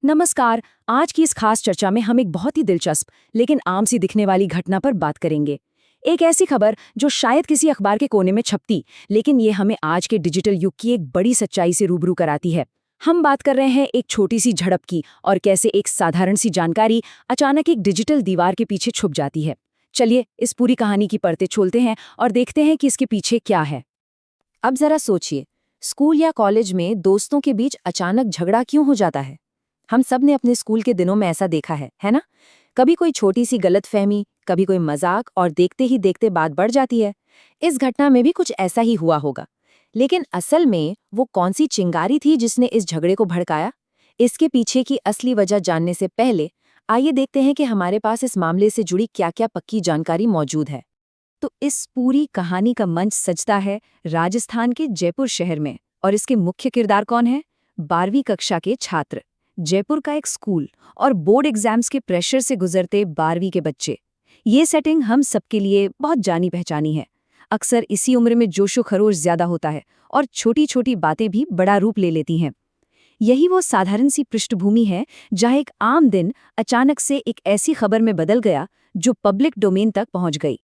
नमस्कार। आज की इस खास चर्चा में हम एक बहुत ही दिलचस्प लेकिन आम सी दिखने वाली घटना पर बात करेंगे। एक ऐसी खबर जो शायद किसी अखबार के कोने में छपती, लेकिन ये हमें आज के डिजिटल युग की एक बड़ी सच्चाई से रूबरू कराती है। हम बात कर रहे हैं एक छोटी सी झड़प की और कैसे एक साधारण सी जानकारी अचानक एक डिजिटल दीवार के पीछे छुप जाती है। चलिए इस पूरी कहानी की परतें खोलते हैं और देखते हैं कि इसके पीछे क्या है। अब जरा सोचिए, स्कूल या कॉलेज में दोस्तों के बीच अचानक झगड़ा क्यों हो जाता है? हम सब ने अपने स्कूल के दिनों में ऐसा देखा है ना? कभी कोई छोटी सी गलतफहमी, कभी कोई मजाक और देखते ही देखते बात बढ़ जाती है। इस घटना में भी कुछ ऐसा ही हुआ होगा। लेकिन असल में वो कौन सी चिंगारी थी जिसने इस झगड़े को भड़काया? इसके पीछे की असली वजह जानने से पहले आइए देखते हैं कि हमारे पास इस मामले से जुड़ी क्या-क्या पक्की जानकारी मौजूद है। तो इस पूरी कहानी का मंच सजता है राजस्थान के जयपुर शहर में, और इसके मुख्य किरदार कौन है? 12वीं कक्षा के छात्र, जयपुर का एक स्कूल और बोर्ड एग्जाम्स के प्रेशर से गुजरते 12वीं के बच्चे। ये सेटिंग हम सबके लिए बहुत जानी पहचानी है। अक्सर इसी उम्र में जोशो खरोश ज्यादा होता है और छोटी छोटी बातें भी बड़ा रूप ले लेती हैं। यही वो साधारण सी पृष्ठभूमि है जहां एक आम दिन अचानक से एक ऐसी खबर में बदल गया जो पब्लिक डोमेन तक पहुंच गई।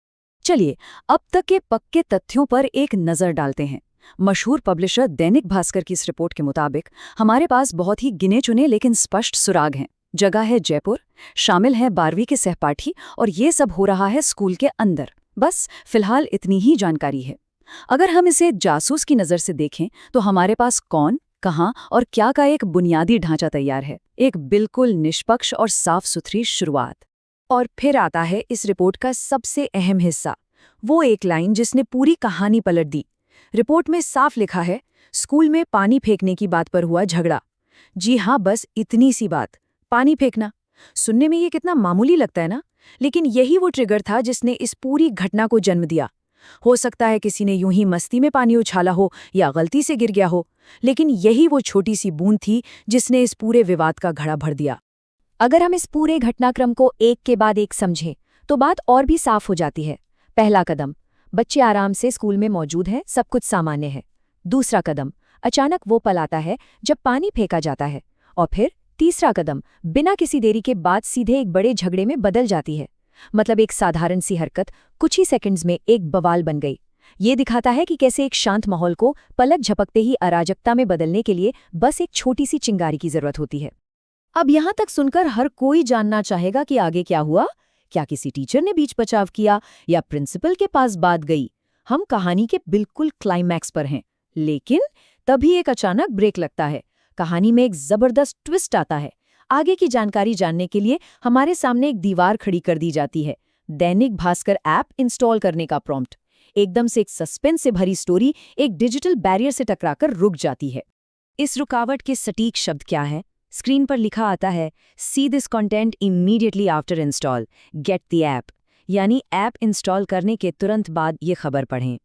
चलिए अब तक के पक्के तथ्यों पर एक नजर डालते हैं। मशहूर पब्लिशर दैनिक भास्कर की इस रिपोर्ट के मुताबिक हमारे पास बहुत ही गिने चुने लेकिन स्पष्ट सुराग हैं। जगह है जयपुर, शामिल है 12वीं के सहपाठी, और ये सब हो रहा है स्कूल के अंदर। बस फिलहाल इतनी ही जानकारी है। अगर हम इसे जासूस की नज़र से देखें तो हमारे पास कौन, कहां और क्या का एक बुनियादी ढांचा तैयार है। एक बिल्कुल निष्पक्ष और साफ सुथरी शुरुआत। और फिर आता है इस रिपोर्ट का सबसे अहम हिस्सा, वो एक लाइन जिसने पूरी कहानी पलट दी। रिपोर्ट में साफ लिखा है, स्कूल में पानी फेंकने की बात पर हुआ झगड़ा। जी हाँ, बस इतनी सी बात, पानी फेंकना। सुनने में ये कितना मामूली लगता है ना, लेकिन यही वो ट्रिगर था जिसने इस पूरी घटना को जन्म दिया। हो सकता है किसी ने यूं ही मस्ती में पानी उछाला हो या गलती से गिर गया हो, लेकिन यही वो छोटी सी बूंद थी जिसने इस पूरे विवाद का घड़ा भर दिया। अगर हम इस पूरे घटनाक्रम को एक के बाद एक समझें तो बात और भी साफ हो जाती है। पहला कदम, बच्चे आराम से स्कूल में मौजूद हैं, सब कुछ सामान्य है। दूसरा कदम, अचानक वो पल आता है जब पानी फेंका जाता है। और फिर तीसरा कदम, बिना किसी देरी के बाद सीधे एक बड़े झगड़े में बदल जाती है। मतलब एक साधारण सी हरकत कुछ ही सेकंड्स में एक बवाल बन गई। ये दिखाता है कि कैसे एक शांत माहौल को पलक झपकते ही अराजकता में बदलने के लिए बस एक छोटी सी चिंगारी की जरूरत होती है। अब यहाँ तक सुनकर हर कोई जानना चाहेगा कि आगे क्या हुआ। क्या किसी टीचर ने बीच बचाव किया या प्रिंसिपल के पास बात गई? हम कहानी के बिल्कुल क्लाइमैक्स पर हैं, लेकिन तभी एक अचानक ब्रेक लगता है। कहानी में एक जबरदस्त ट्विस्ट आता है। आगे की जानकारी जानने के लिए हमारे सामने एक दीवार खड़ी कर दी जाती है। दैनिक भास्कर ऐप इंस्टॉल करने का प्रॉम्प्ट। एकदम से एक सस्पेंस से भरी स्टोरी एक डिजिटल बैरियर से टकराकर रुक जाती है। इस रुकावट के सटीक शब्द क्या है? स्क्रीन पर लिखा आता है, see this content immediately after install, get the app. यानी ऐप इंस्टॉल करने के तुरंत बाद ये खबर पढ़ें।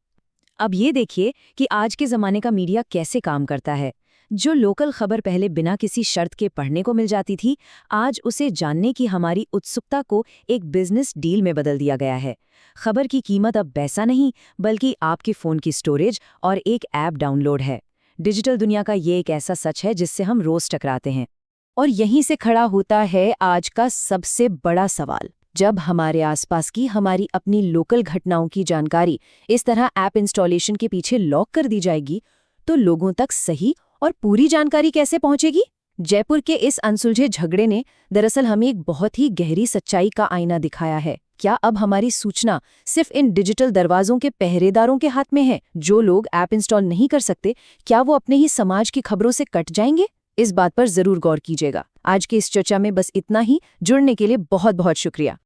अब ये देखिए कि आज के ज़माने का मीडिया कैसे काम करता है। जो लोकल खबर पहले बिना किसी शर्त के पढ़ने को मिल जाती थी, आज उसे जानने की हमारी उत्सुकता को एक बिजनेस डील में बदल दिया गया है। खबर की कीमत अब पैसा नहीं, बल्कि आपके फ़ोन की स्टोरेज और एक ऐप डाउनलोड है। डिजिटल दुनिया का ये एक ऐसा सच है जिससे हम रोज टकराते हैं। और यहीं से खड़ा होता है आज का सबसे बड़ा सवाल। जब हमारे आसपास की हमारी अपनी लोकल घटनाओं की जानकारी इस तरह ऐप इंस्टॉलेशन के पीछे लॉक कर दी जाएगी, तो लोगों तक सही और पूरी जानकारी कैसे पहुंचेगी? जयपुर के इस अनसुलझे झगड़े ने दरअसल हमें एक बहुत ही गहरी सच्चाई का आईना दिखाया है। क्या अब हमारी सूचना सिर्फ इन डिजिटल दरवाजों के पहरेदारों के हाथ में है? जो लोग ऐप इंस्टॉल नहीं कर सकते, क्या वो अपने ही समाज की खबरों से कट जाएंगे? इस बात पर जरूर गौर कीजिएगा। आज की इस चर्चा में बस इतना ही। जुड़ने के लिए बहुत बहुत शुक्रिया।